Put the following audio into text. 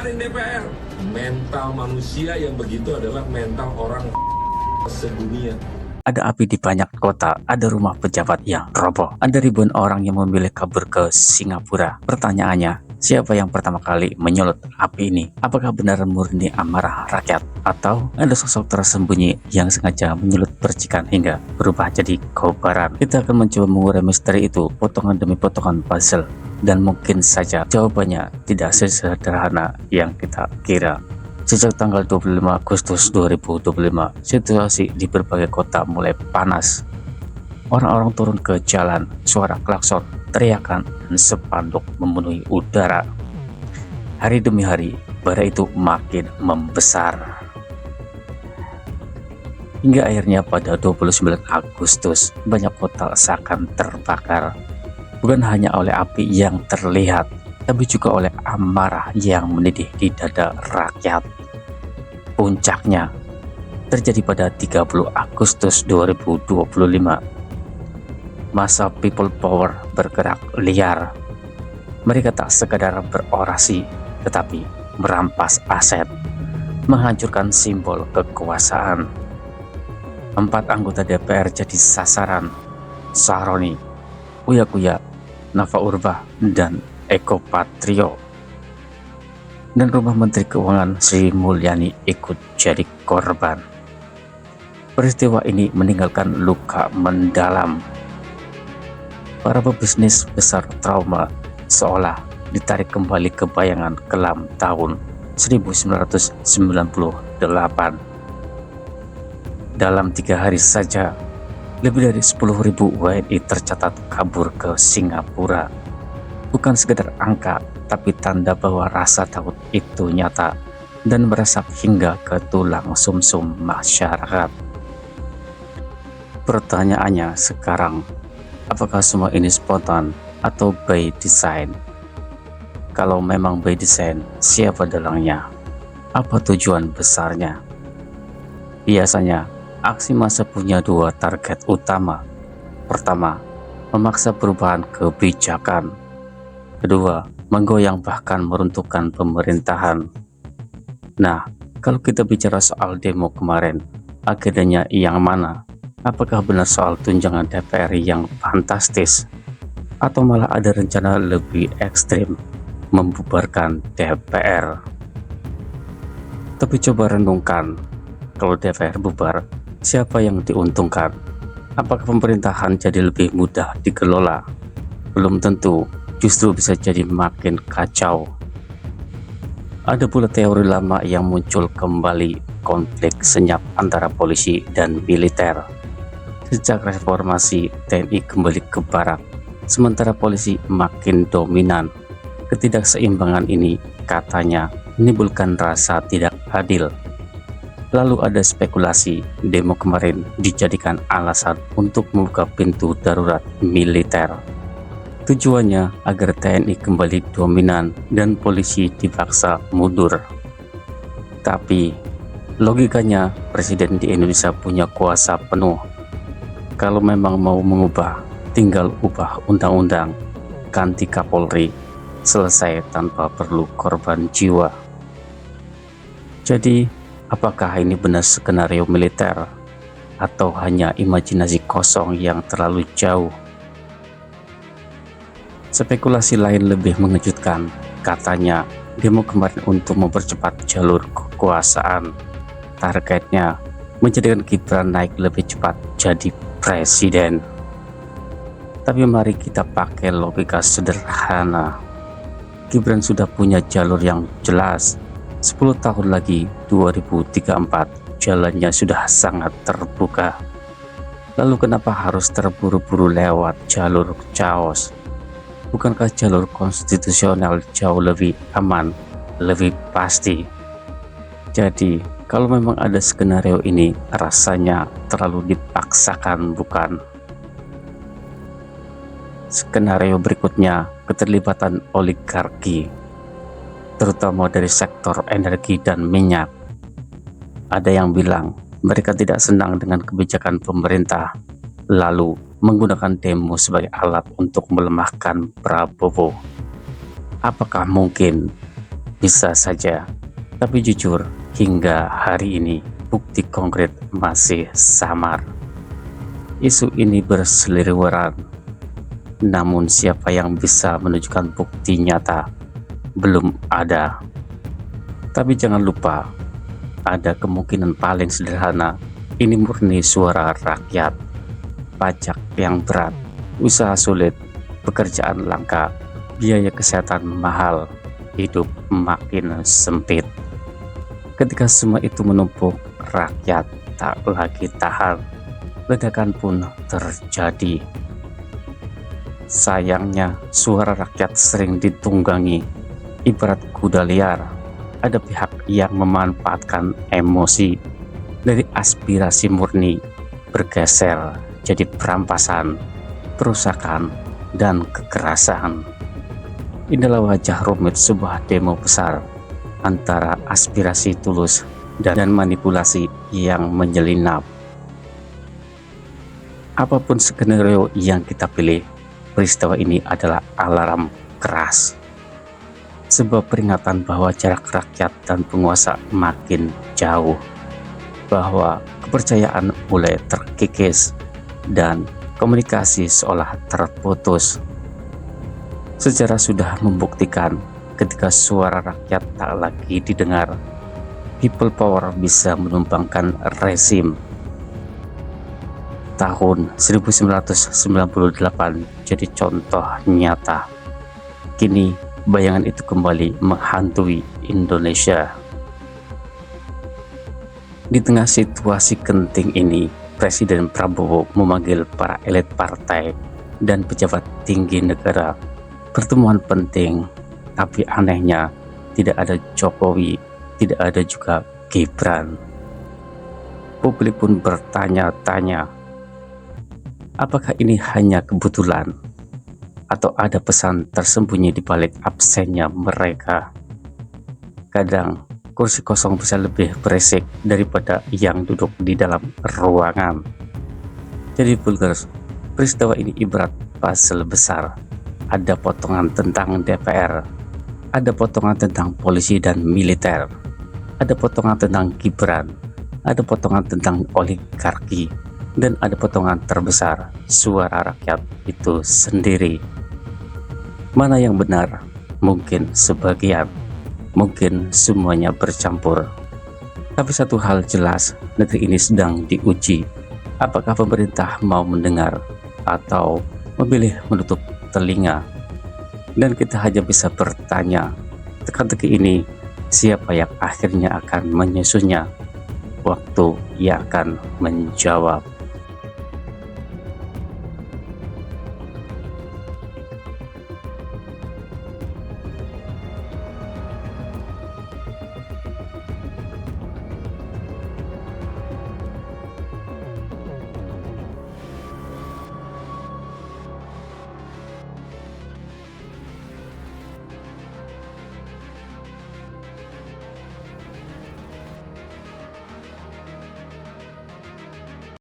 bubarin DPR. Mental manusia yang begitu adalah mental orang sedunia. Ada api di banyak kota, ada rumah pejabat yang roboh, ada ribuan orang yang memilih kabur ke Singapura. Pertanyaannya, siapa yang pertama kali menyulut api ini? Apakah benar murni amarah rakyat? Atau ada sosok tersembunyi yang sengaja menyulut percikan hingga berubah jadi kobaran? Kita akan mencoba mengurai misteri itu potongan demi potongan puzzle. Dan mungkin saja jawabannya tidak sesederhana yang kita kira. Sejak tanggal 25 Agustus 2025, situasi di berbagai kota mulai panas. Orang-orang turun ke jalan, suara klakson, teriakan, dan spanduk memenuhi udara. Hari demi hari, bara itu makin membesar. Hingga akhirnya pada 29 Agustus, banyak kota seakan terbakar. Bukan hanya oleh api yang terlihat, tapi juga oleh amarah yang mendidih di dada rakyat. Puncaknya terjadi pada 30 Agustus 2025. Massa people power bergerak liar. Mereka tak sekadar berorasi, tetapi merampas aset, menghancurkan simbol kekuasaan. 4 anggota DPR jadi sasaran: Sahroni, Uya Kuya, Nafa Urbach, dan Eko Patrio. Dan rumah Menteri Keuangan Sri Mulyani ikut jadi korban. Peristiwa ini meninggalkan luka mendalam. Para pebisnis besar trauma, seolah ditarik kembali ke bayangan kelam tahun 1998. Dalam 3 hari saja, lebih dari 10.000 WNI tercatat kabur ke Singapura. Bukan sekedar angka, tapi tanda bahwa rasa takut itu nyata dan meresap hingga ke tulang sumsum masyarakat. Pertanyaannya sekarang, apakah semua ini spontan atau by design? Kalau memang by design, siapa dalangnya? Apa tujuan besarnya? Biasanya, aksi massa punya 2 target utama. Pertama, memaksa perubahan kebijakan. Kedua, menggoyang bahkan meruntuhkan pemerintahan. Nah, kalau kita bicara soal demo kemarin, agendanya yang mana? Apakah benar soal tunjangan DPR yang fantastis? Atau malah ada rencana lebih ekstrim, membubarkan DPR? Tapi coba renungkan, kalau DPR bubar, siapa yang diuntungkan? Apakah pemerintahan jadi lebih mudah dikelola? Belum tentu, justru bisa jadi makin kacau. Ada pula teori lama yang muncul kembali, konflik senyap antara polisi dan militer. Sejak reformasi, TNI kembali ke barak, sementara polisi makin dominan. Ketidakseimbangan ini katanya menimbulkan rasa tidak adil. Lalu ada spekulasi, demo kemarin dijadikan alasan untuk membuka pintu darurat militer. Tujuannya agar TNI kembali dominan dan polisi dipaksa mundur. Tapi logikanya Presiden di Indonesia punya kuasa penuh. Kalau memang mau mengubah, tinggal ubah undang-undang, ganti Kapolri, selesai tanpa perlu korban jiwa. Jadi, apakah ini benar skenario militer atau hanya imajinasi kosong yang terlalu jauh? Spekulasi lain lebih mengejutkan, katanya demo kemarin untuk mempercepat jalur kekuasaan. Targetnya menjadikan Gibran naik lebih cepat jadi presiden. Tapi mari kita pakai logika sederhana. Gibran sudah punya jalur yang jelas. 10 tahun lagi 2034, jalannya sudah sangat terbuka. Lalu kenapa harus terburu-buru lewat jalur chaos? Bukankah jalur konstitusional jauh lebih aman, lebih pasti? Jadi, kalau memang ada skenario ini, rasanya terlalu dipaksakan, bukan? Skenario berikutnya, keterlibatan oligarki, terutama dari sektor energi dan minyak. Ada yang bilang mereka tidak senang dengan kebijakan pemerintah, lalu menggunakan demo sebagai alat untuk melemahkan Prabowo. Apakah mungkin Bisa saja, tapi jujur hingga hari ini bukti konkret masih samar. Isu ini berseliweran, namun siapa yang bisa menunjukkan bukti nyata belum ada. Tapi jangan lupa, ada kemungkinan paling sederhana, ini murni suara rakyat. Pajak yang berat, usaha sulit, pekerjaan langka, biaya kesehatan mahal, hidup makin sempit. Ketika semua itu menumpuk, rakyat tak lagi tahan. Ledakan pun terjadi. Sayangnya, suara rakyat sering ditunggangi. Ibarat kuda liar, ada pihak yang memanfaatkan emosi dari aspirasi murni bergeser jadi perampasan, perusakan, dan kekerasan. Inilah wajah rumit sebuah demo besar antara aspirasi tulus dan manipulasi yang menyelinap. Apapun skenario yang kita pilih, peristiwa ini adalah alarm keras. Sebuah peringatan bahwa jarak rakyat dan penguasa makin jauh, bahwa kepercayaan mulai terkikis dan komunikasi seolah terputus. Sejarah sudah membuktikan ketika suara rakyat tak lagi didengar, people power bisa menumbangkan rezim. Tahun 1998 jadi contoh nyata. Kini bayangan itu kembali menghantui Indonesia. Di tengah situasi genting ini, Presiden Prabowo memanggil para elit partai dan pejabat tinggi negara. Pertemuan penting, tapi anehnya tidak ada Jokowi, tidak ada juga Gibran. Publik pun bertanya-tanya, apakah ini hanya kebetulan atau ada pesan tersembunyi di balik absennya mereka? Kadang kursi kosong bisa lebih berisik daripada yang duduk di dalam ruangan. Jadi Bulgers, peristiwa ini ibarat puzzle besar. Ada potongan tentang DPR, ada potongan tentang polisi dan militer, ada potongan tentang Gibran, ada potongan tentang oligarki, dan ada potongan terbesar, suara rakyat itu sendiri. Mana yang benar? Mungkin sebagian, mungkin semuanya bercampur. Tapi satu hal jelas, negeri ini sedang diuji. Apakah pemerintah mau mendengar atau memilih menutup telinga? Dan kita hanya bisa bertanya, teka-teki ini siapa yang akhirnya akan menyusunnya? Waktu yang akan menjawab.